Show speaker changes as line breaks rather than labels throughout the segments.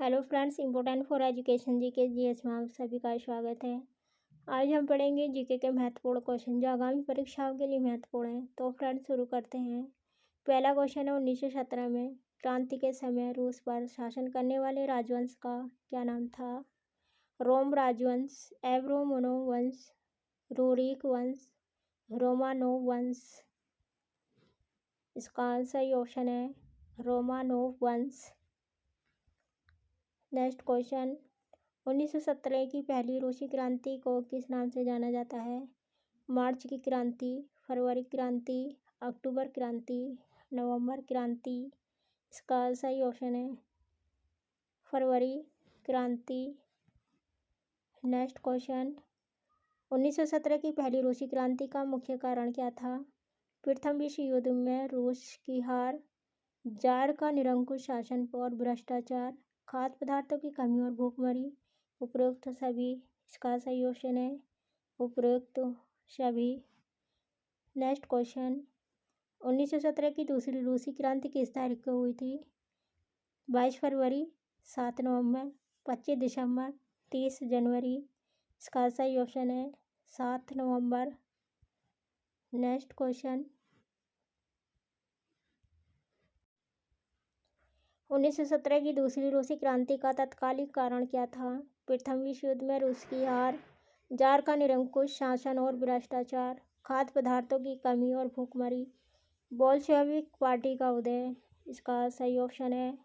Hello friends, important for education GK GS में आप सभी का स्वागत है। आज हम पढ़ेंगे जीके के महत्वपूर्ण क्वेश्चन जो आगामी परीक्षाओं के लिए महत्वपूर्ण हैं। तो फ्रेंड्स शुरू करते हैं। पहला क्वेश्चन है 1917 में क्रांति के समय रूस पर शासन करने वाले राजवंश का क्या नाम था? रोम राजवंश, एब्रोमोनो वंश, रूरिक वंश, रोमानोव वंश। इसका सही ऑप्शन है रोमानोव वंश। नेक्स्ट क्वेश्चन 1917 की पहली रूसी क्रांति को किस नाम से जाना जाता है? मार्च की क्रांति, फरवरी क्रांति, अक्टूबर क्रांति, नवंबर क्रांति। इसका सही ऑप्शन है फरवरी क्रांति। नेक्स्ट क्वेश्चन 1917 की पहली रूसी क्रांति का मुख्य कारण क्या था? प्रथम विश्व युद्ध में रूस की हार, जार का निरंकुश शासन और भ्रष्टाचार, खाद्य पदार्थों की कमी और भूखमरी, उपरोक्त सभी। इसका सही ऑप्शन है उपरोक्त सभी। नेक्स्ट क्वेश्चन 1917 की दूसरी रूसी क्रांति किस तारीख को हुई थी? 22 फरवरी, 7 नवंबर, 25 दिसंबर, 30 जनवरी। इसका सही ऑप्शन है 7 नवंबर। नेक्स्ट क्वेश्चन 1917 की दूसरी रूसी क्रांति का तत्कालिक कारण क्या था? प्रथम विश्व युद्ध में रूस की हार, जार का निरंकुश शासन और भ्रष्टाचार, खाद्य पदार्थों की कमी और भूखमरी, बोल्शेविक पार्टी का उदय। इसका सही ऑप्शन है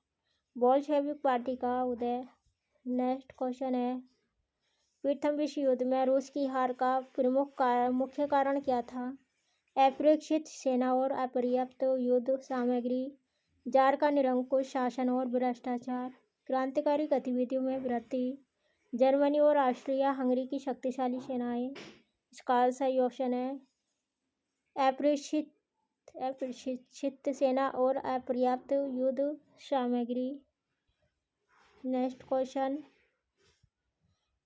बोल्शेविक पार्टी का उदय। नेक्स्ट क्वेश्चन है प्रथम विश्व युद्ध में रूस की हार का मुख्य कारण क्या था? अप्रशिक्षित सेना और अपर्याप्त युद्ध सामग्री, जार का निरंकुश शासन और भ्रष्टाचार, क्रांतिकारी गतिविधियों में वृद्धि, जर्मनी और ऑस्ट्रिया हंगरी की शक्तिशाली सेनाएं। इसका सही ऑप्शन है अप्रशिक्षित सेना और अपर्याप्त युद्ध सामग्री। नेक्स्ट क्वेश्चन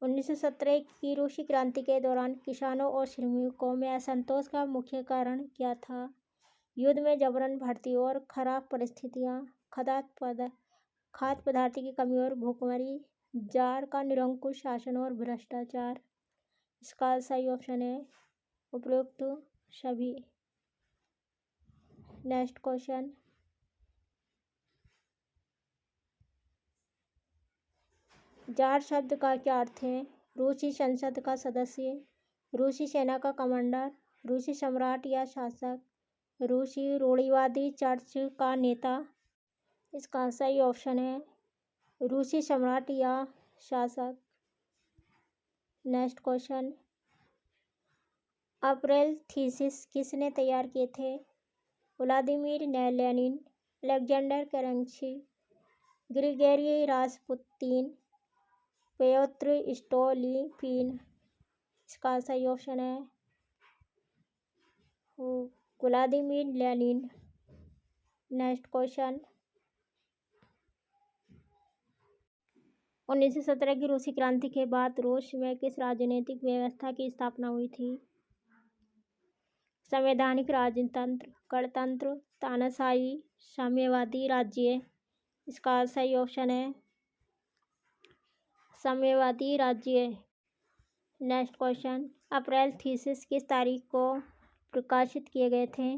1917 की रूसी क्रांति के दौरान किसानों और श्रमिकों में असंतोष का मुख्य कारण क्या था? युद्ध में जबरन भर्ती और खराब परिस्थितियां, खाद्य पदार्थ की कमी और भूखमरी, जार का निरंकुश शासन और भ्रष्टाचार। इसका सही ऑप्शन है उपरोक्त सभी। नेक्स्ट क्वेश्चन जार शब्द का क्या अर्थ है? रूसी संसद का सदस्य, रूसी सेना का कमांडर, रूसी सम्राट या शासक, रूसी रूढ़िवादी चर्च का नेता। इसका सही ऑप्शन है रूसी सम्राट या शासक। नेक्स्ट क्वेश्चन अप्रैल थीसिस किसने तैयार किए थे? Vladimir Lenin, Alexander Kerensky, Grigori Rasputin, Pyotr Stolypin. इसका सही ऑप्शन है व्लादिमीर लेनिन। नेक्स्ट क्वेश्चन 1917 की रूसी क्रांति के बाद रूस में किस राजनीतिक व्यवस्था की स्थापना हुई थी? संवैधानिक राजतंत्र, गणतंत्र, तानाशाही, साम्यवादी राज्य। इसका सही ऑप्शन है साम्यवादी राज्य। नेक्स्ट क्वेश्चन अप्रैल थीसिस किस तारीख को प्रकाशित किए गए थे?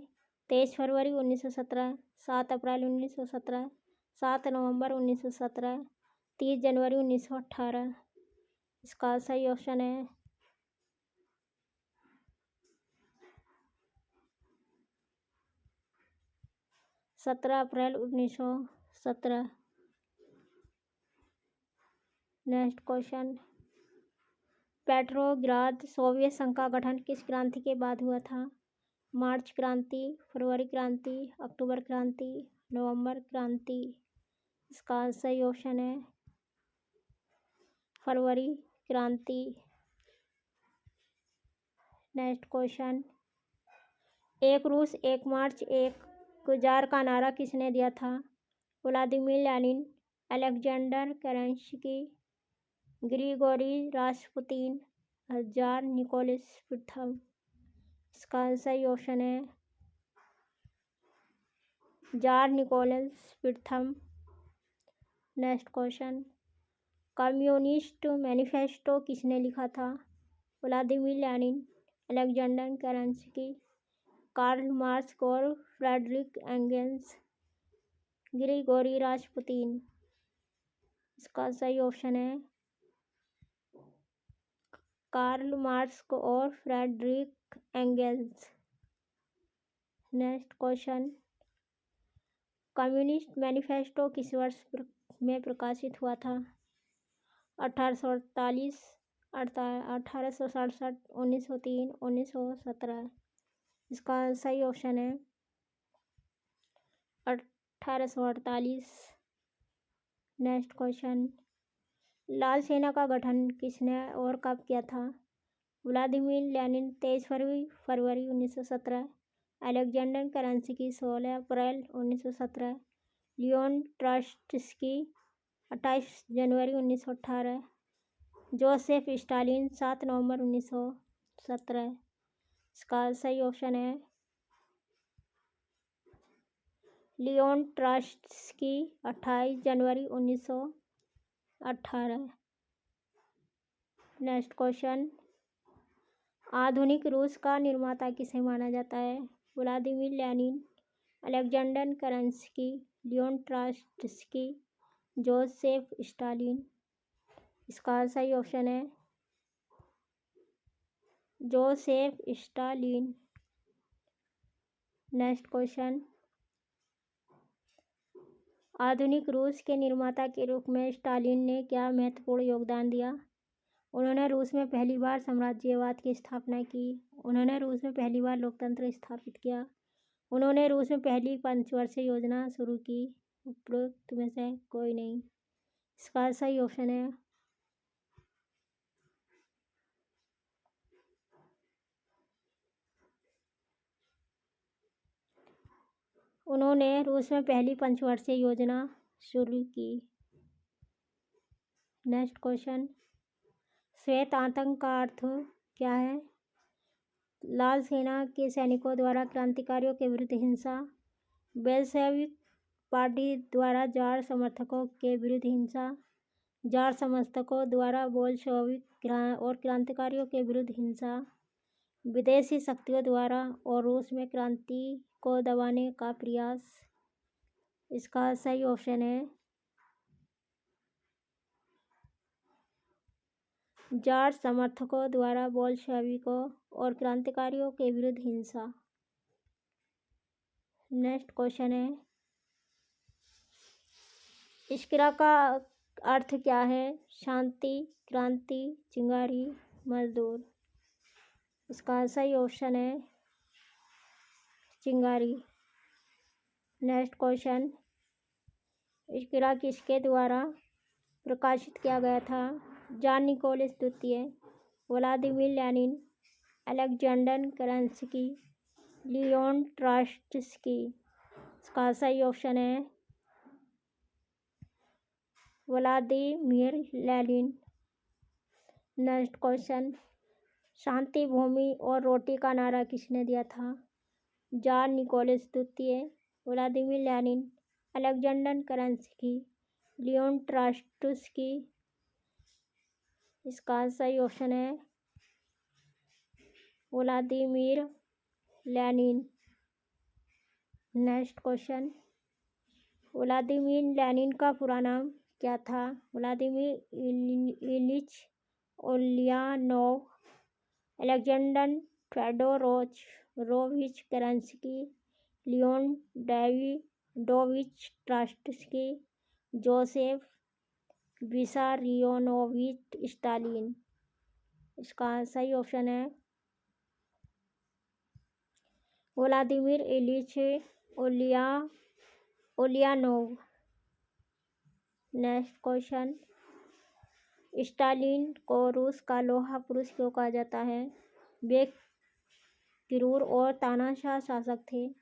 23 फरवरी 1917, 7 अप्रैल 1917, 7 नवंबर 1917, 30 जनवरी 1918। इसका सही ऑप्शन है 17 अप्रैल 1917। नेक्स्ट क्वेश्चन पेट्रोग्राद सोवियत संघ का गठन किस क्रांति के बाद हुआ था? मार्च क्रांति, फरवरी क्रांति, अक्टूबर क्रांति, नवंबर क्रांति। इसका सही ऑप्शन है फरवरी क्रांति। नेक्स्ट क्वेश्चन एक रूस, एक मार्च, एक जार का नारा किसने दिया था? Vladimir Lenin, Alexander Kerensky, Grigori Rasputin, tsar Nicholas प्रथम। इसका सही ऑप्शन है जार निकोलस प्रथम। नेक्स्ट क्वेश्चन कम्युनिस्ट मैनिफेस्टो किसने लिखा था? Vladimir Lenin, Alexander Kerensky, Karl Marx और फ्रेडरिक एंगेल्स। Grigori Rasputin. इसका सही ऑप्शन है कार्ल मार्क्स और Friedrich Engels. Next question, communist manifesto किस वर्ष में प्रकाशित हुआ था? 1848, 1867, 1903, 1917। इसका सही ऑप्शन है 1848। नेक्स्ट क्वेश्चन, लाल सेना का गठन किसने और कब किया था? व्लादिमीर लेनिन 23 फरवरी 1917, Alexander Kerensky 16 April 1917, Leon Trotsky 28 जनवरी 1918, जोसेफ स्टालिन 7 नवंबर 1917। इसका सही ऑप्शन है लियोन ट्रॉट्स्की 28 जनवरी 1918। नेक्स्ट क्वेश्चन, आधुनिक रूस का निर्माता किसे माना जाता है? Vladimir Lenin, Alexander Kerensky, Leon Trotsky, Joseph Stalin. इसका सही ऑप्शन है जोसेफ स्टालिन। नेक्स्ट क्वेश्चन, आधुनिक रूस के निर्माता के रूप में स्टालिन ने क्या महत्वपूर्ण योगदान दिया? उन्होंने रूस में पहली बार साम्राज्यवाद की स्थापना की। उन्होंने रूस में पहली बार लोकतंत्र स्थापित किया। उन्होंने रूस में पहली पंचवर्षीय योजना शुरू की। उपरोक्त में से कोई नहीं। इसका सही ऑप्शन है उन्होंने रूस में पहली पंचवर्षीय योजना शुरू की। नेक्स्ट क्वेश्चन, श्वेत आतंक का अर्थ क्या है? लाल सेना के सैनिकों द्वारा क्रांतिकारियों के विरुद्ध हिंसा, बेल्शेविक पार्टी द्वारा जार समर्थकों के विरुद्ध हिंसा, जार समर्थकों द्वारा बोल्शेविक और क्रांतिकारियों के विरुद्ध हिंसा, विदेशी शक्तियों द्वारा और रूस में क्रांति को दबाने का प्रयास। इसका सही ऑप्शन है जार समर्थकों द्वारा बोल्शेविकों और क्रांतिकारियों के विरुद्ध हिंसा। नेक्स्ट क्वेश्चन है, इश्किरा का अर्थ क्या है? शांति, क्रांति, चिंगारी, मजदूर। इसका सही ऑप्शन है चिंगारी। नेक्स्ट क्वेश्चन, इश्किरा किसके द्वारा प्रकाशित किया गया था? जॉन निकोलस द्वितीय, Vladimir Lenin, Alexander Kerensky, Leon Trotsky. इसका सही ऑप्शन है व्लादिमीर लेनिन। नेक्स्ट क्वेश्चन, शांति, भूमि और रोटी का नारा किसने दिया था? जॉन निकोलस द्वितीय, Vladimir Lenin, Alexander Kerensky, Leon Trotsky. इसका सही ऑप्शन है Vladimir Lenin. Next question, Vladimir Lenin का पूरा नाम क्या था? Vladimir Ilyich Ulyanov, Alexander Fyodorovich Kerensky, Leon Davidovich Trotsky, Joseph Vissarionovich Stalin. इसका सही ऑप्शन है Vladimir Ilyich Ulyanov. Next question, Stalin को रूस का लोहा पुरुष क्यों कहा जाता है? वे क्रूर और तानाशाह शासक थे।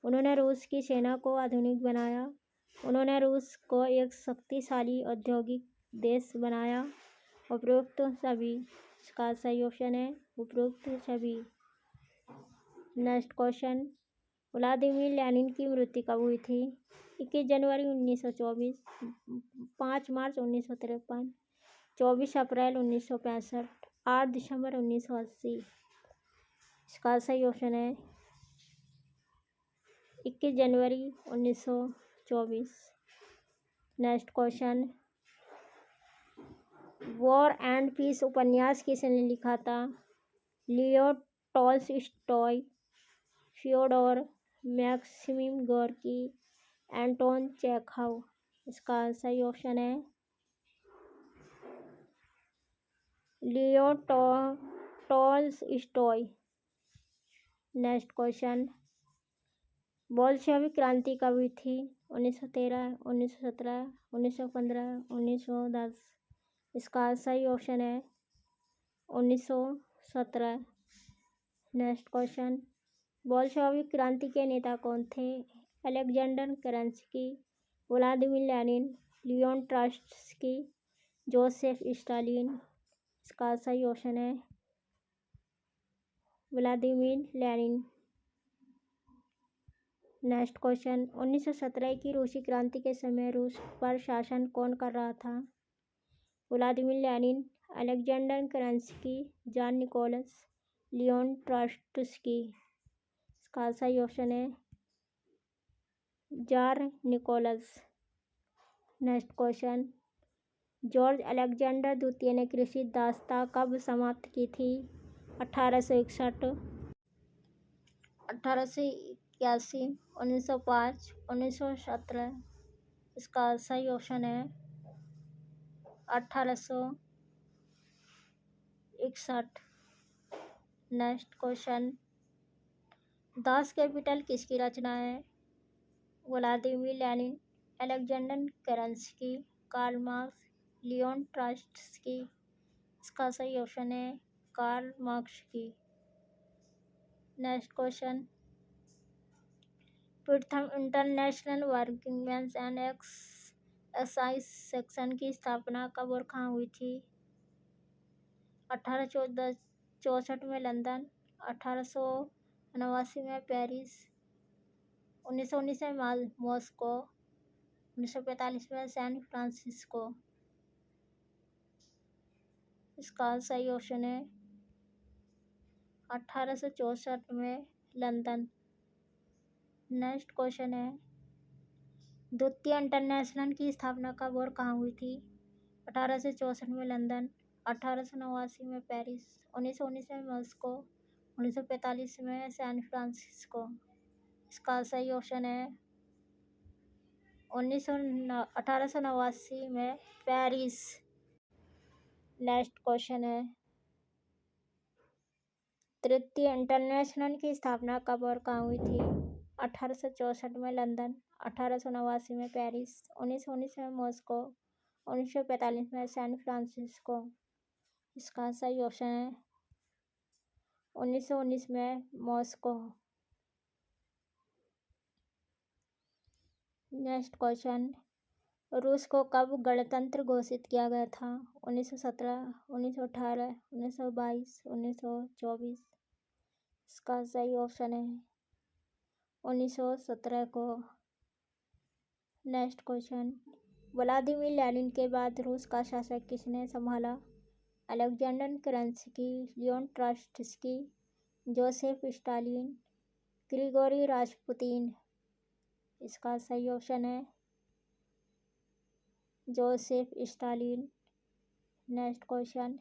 उन्होंने रूस की सेना को आधुनिक बनाया। उन्होंने रूस को एक शक्तिशाली औद्योगिक देश बनाया। उपरोक्त सभी। इसका सही ऑप्शन है उपरोक्त सभी। नेक्स्ट क्वेश्चन, व्लादिमीर लेनिन की मृत्यु कब हुई थी? 21 जनवरी 1924, 5 मार्च 1953, 24 अप्रैल 1965, 8 दिसंबर 1980। इसका सही ऑप्शन है 21 जनवरी 1924। Next question, War and Peace उपन्यास किसने लिखा था? Leo Tolstoy, Fyodor Maxim Gorky, Anton Chekhov. इसका सही ऑप्शन है Leo Tolstoy. Next question, Bolshevik क्रांति कब हुई थी? 1913, 1917, 1915, 1910। इसका सही ऑप्शन है 1917। नेक्स्ट क्वेश्चन, बोल्शेविक क्रांति के नेता कौन थे? Alexander Kerensky, Vladimir Lenin, Leon Trotsky, Joseph Stalin. इसका सही ऑप्शन है व्लादिमीर लेनिन। नेक्स्ट क्वेश्चन, 1917 की रूसी क्रांति के समय रूस पर शासन कौन कर रहा था? Vladimir Lenin, Alexander Kerensky, John Nicholas, Leon Trotsky. इसका सही ऑप्शन है John Nicholas. Next question, George Alexander द्वितीय ने कृषि दासता कब समाप्त की थी? 1861, 1881, 1905, 1917। इसका सही ऑप्शन है 1861। नेक्स्ट क्वेश्चन, दास कैपिटल किसकी रचना है? Vladimir Lenin, Alexander Kerensky, Karl Marx, Leon Trotsky. इसका सही ऑप्शन है कार्ल मार्क्स की। नेक्स्ट क्वेश्चन, प्रथम इंटरनेशनल वर्किंगमेंस एंड एसोसिएशन की स्थापना कब और कहाँ हुई थी? 1864 में लंदन, 1889 में पेरिस, 1919 में मॉस्को, 1945 में सैन फ्रांसिस्को। इसका सही ऑप्शन है 1864 में लंदन। नेक्स्ट क्वेश्चन है, द्वितीय इंटरनेशनल की स्थापना कब और कहाँ हुई थी? 1864 में लंदन, 1889 में पेरिस, 1919 में मॉस्को, 1945 में सैन फ्रांसिस्को। इसका सही ऑप्शन है 1889 में पेरिस। नेक्स्ट क्वेश्चन है, तृतीय इंटरनेशनल की स्थापना कब और कहाँ हुई थी? 1864 में लंदन, 1889 में पेरिस, 1919 में मॉस्को, 1945 में सैन फ्रांसिस्को। इसका सही ऑप्शन है 1919 में मॉस्को। नेक्स्ट क्वेश्चन, रूस को कब गणतंत्र घोषित किया गया था? 1917, 1918, 1922, 1924। इसका सही ऑप्शन है 1917 को। नेक्स्ट क्वेश्चन, व्लादिमीर लेनिन के बाद रूस का शासक किसने संभाला? Alexander Kerensky, Leon Trotsky, Joseph Stalin, Grigori Rasputin. इसका सही ऑप्शन है जोसेफ स्टालिन। नेक्स्ट क्वेश्चन,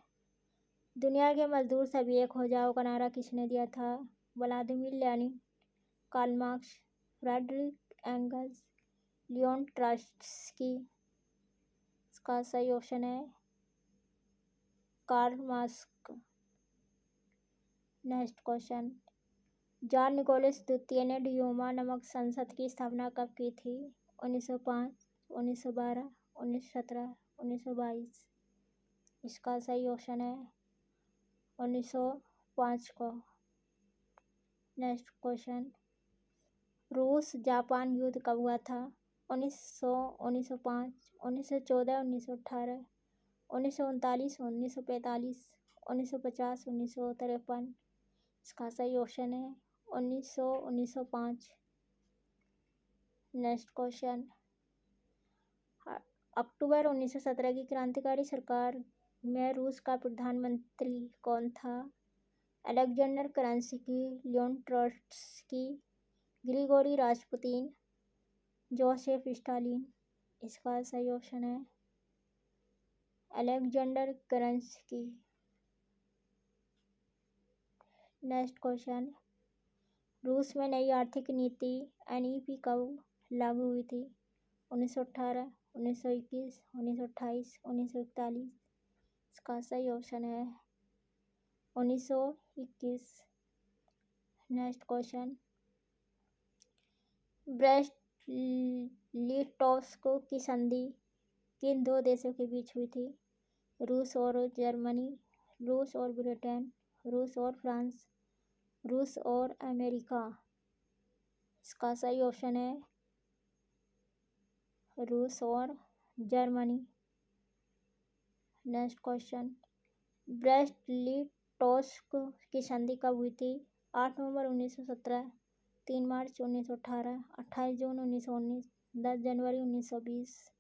दुनिया के मजदूर सभी एक हो जाओ का नारा किसने दिया था? Vladimir Lenin, Karl Marx, Friedrich Engels, Leon Trotsky. इसका सही ऑप्शन है Karl Marx. Next question, John Nicholas द्वितीय ने ड्यूमा नामक संसद की स्थापना कब की थी? 1905, 1912, 1917, 1922। इसका सही ऑप्शन है 1905 को। नेक्स्ट क्वेश्चन, रूस जापान युद्ध कब हुआ था? 1900, 1905, 1914, 1918, 1939, 1945, 1950, 1953। इसका सही ऑप्शन है 1905। नेक्स्ट क्वेश्चन, अक्टूबर 1917 की क्रांतिकारी सरकार में रूस का प्रधानमंत्री कौन था? Alexander Kerensky, Leon Trotsky, Grigori Rasputin, Joseph Stalin. इसका सही ऑप्शन है अलेक्जेंडर करंस्की। नेक्स्ट क्वेश्चन, रूस में नई आर्थिक नीति एनईपी कब लागू हुई थी? 1918, 1921, 1928, 1941। इसका सही ऑप्शन है 1921। नेक्स्ट क्वेश्चन, ब्रेस्ट लिटोव्स्क की संधि किन दो देशों के बीच हुई थी? रूस और जर्मनी, रूस और ब्रिटेन, रूस और फ्रांस, रूस और अमेरिका। इसका सही ऑप्शन है रूस और Germany. Next question, breast Litovsk की संधि कब हुई थी? 8 नवंबर 1917, 3 मार्च 1918, 28 जून 1919, 10 जनवरी 1920।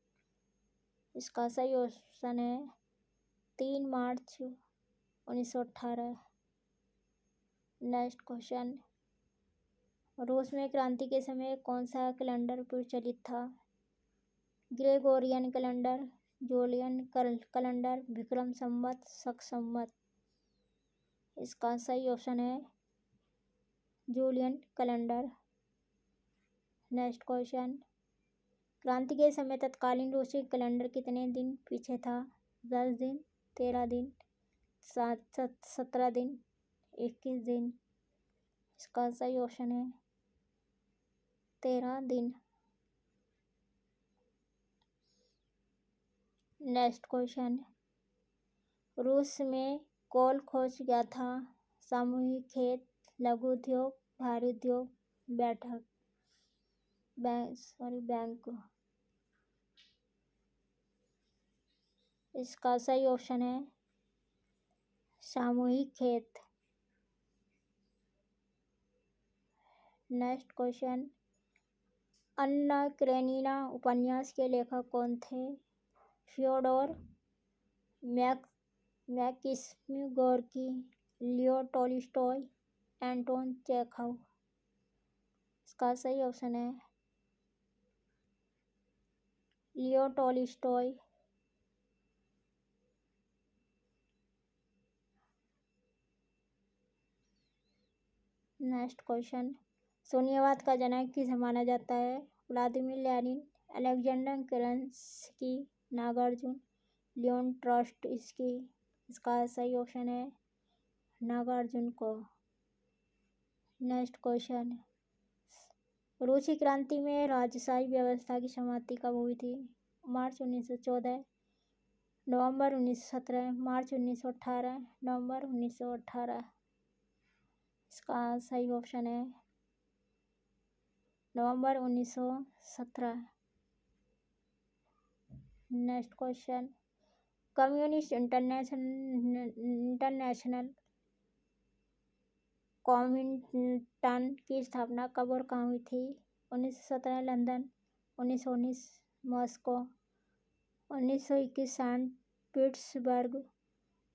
इसका सही ऑप्शन है 3 मार्च 1918। नेक्स्ट क्वेश्चन, रूस में क्रांति के समय कौन सा कैलेंडर प्रचलित था? Gregorian calendar, Julian calendar, Vikram Samvat, Shaka Samvat. इसका सही ऑप्शन है जूलियन कैलेंडर। नेक्स्ट क्वेश्चन, क्रांति के समय तत्कालीन रूसी कैलेंडर कितने दिन पीछे था? 10 दिन, 13 दिन, 17 दिन, 21 दिन। इसका सही ऑप्शन है 13 दिन। नेक्स्ट क्वेश्चन, रूस में कोल खोज क्या था? सामूहिक खेत, लघु उद्योग, भारी उद्योग, बैंक। इसका सही ऑप्शन है सामूहिक खेत। नेक्स्ट क्वेश्चन, अन्ना करेनिना उपन्यास के लेखक कौन थे? Fyodor Maxim Gorky, Leo Tolstoy, Anton Chekhov. इसका सही ऑप्शन है लियो टोल्स्टॉय। नेक्स्ट क्वेश्चन, शून्यवाद का जनक किसे माना जाता है? Vladimir Lenin, Alexander Kerensky, Nagarjuna, Leon Trotsky. इसका सही ऑप्शन है नागार्जुन को। नेक्स्ट क्वेश्चन, रूसी क्रांति में राजशाही व्यवस्था की समाप्ति कब हुई थी? मार्च 1914, नवंबर 1917, मार्च 1918, नवंबर 1918। इसका सही ऑप्शन है नवंबर 1917। Next question, Communist International Comintern की स्थापना कब और कहाँ हुई थी? 1917 London, 1919 Moscow, 1921 Saint Petersburg,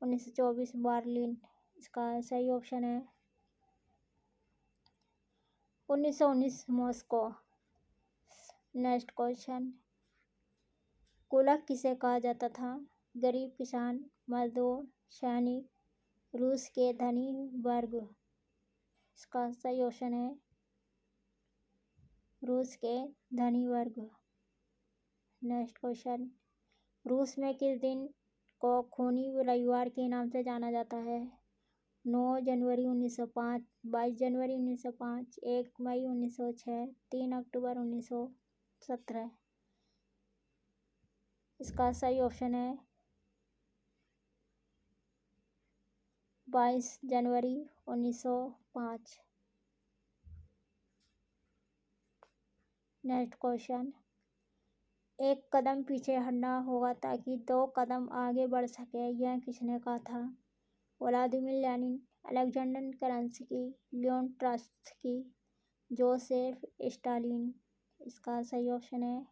1924 Berlin. इसका सही ऑप्शन है 1919 मॉस्को। नेक्स्ट क्वेश्चन, कुलक किसे कहा जाता था? गरीब, किसान, मजदूर, सैनिक, रूस के धनी वर्ग। इसका सही ऑप्शन है रूस के धनी वर्ग। नेक्स्ट क्वेश्चन, रूस में किस दिन को खूनी रविवार के नाम से जाना जाता है? 9 जनवरी 1905, 22 जनवरी 1905, 1 मई 1906, 3 अक्टूबर 1917। इसका सही ऑप्शन है 22 जनवरी 1905। नेक्स्ट क्वेश्चन, एक कदम पीछे हटना होगा ताकि 2 कदम आगे बढ़ सके, यह किसने कहा था? Vladimir Lenin, Alexander Kerensky, Leon Trotsky, Joseph Stalin. इसका सही ऑप्शन है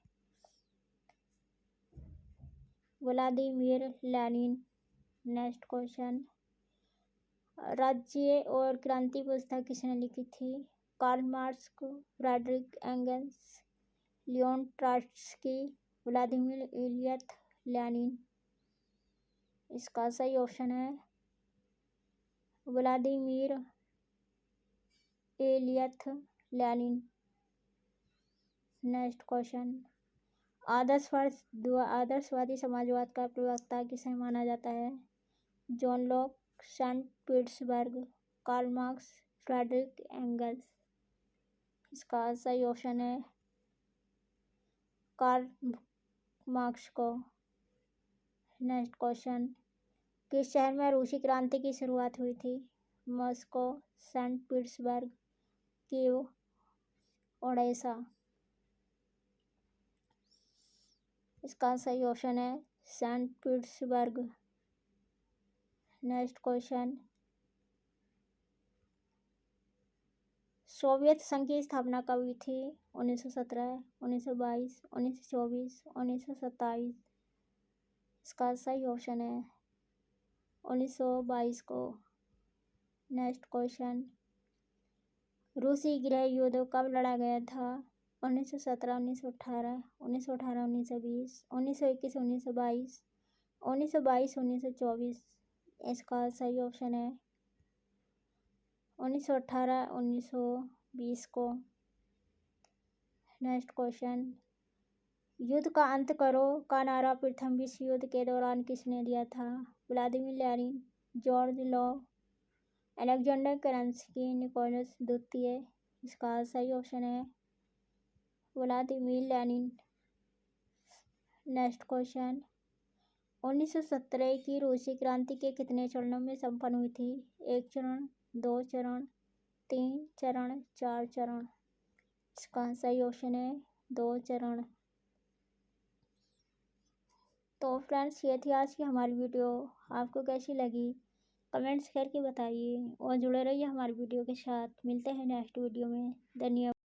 व्लादिमीर लेनिन। नेक्स्ट क्वेश्चन, राज्य और क्रांति पुस्तक किसने लिखी थी? Karl Marx, Friedrich Engels, Leon Trotsky, Vladimir Ilyich Lenin. इसका सही ऑप्शन है Vladimir Ilyich Lenin. Next question, आदर्शवादी समाजवाद का प्रवक्ता किसे माना जाता है? John Locke, Saint Petersburg, Karl Marx, Friedrich Engels. इसका सही ऑप्शन है कार्ल मार्क्स को। नेक्स्ट क्वेश्चन, किस शहर में रूसी क्रांति की शुरुआत हुई थी? Moscow, Saint Petersburg, Kiev, Odessa. इसका सही ऑप्शन है Saint Petersburg. Next question, Soviet संघ की स्थापना कब हुई थी? 1917, 1922, 1924, 1927। इसका सही ऑप्शन है 1922 को। नेक्स्ट क्वेश्चन, रूसी गृह युद्ध कब लड़ा गया था? 1917, 1918, 1918, 1920, 1921, 1922, 1922, 1924। इसका सही ऑप्शन है 1918, 1920 को। नेक्स्ट क्वेश्चन, युद्ध का अंत करो का नारा प्रथम विश्व युद्ध के दौरान किसने दिया था? Vladimir Lenin, George Law, Alexander Kerensky, Nicholas द्वितीय। इसका सही ऑप्शन है व्लादिमीर लेनिन। नेक्स्ट क्वेश्चन, 1917 की रूसी क्रांति के कितने चरणों में संपन्न हुई थी? 1 चरण, 2 चरण, 3 चरण, 4 चरण। इसका सही ऑप्शन है 2 चरण। तो फ्रेंड्स, ये थी आज की हमारी वीडियो। आपको कैसी लगी कमेंट्स करके बताइए और जुड़े रहिए हमारी वीडियो के साथ। मिलते हैं नेक्स्ट वीडियो में। धन्यवाद।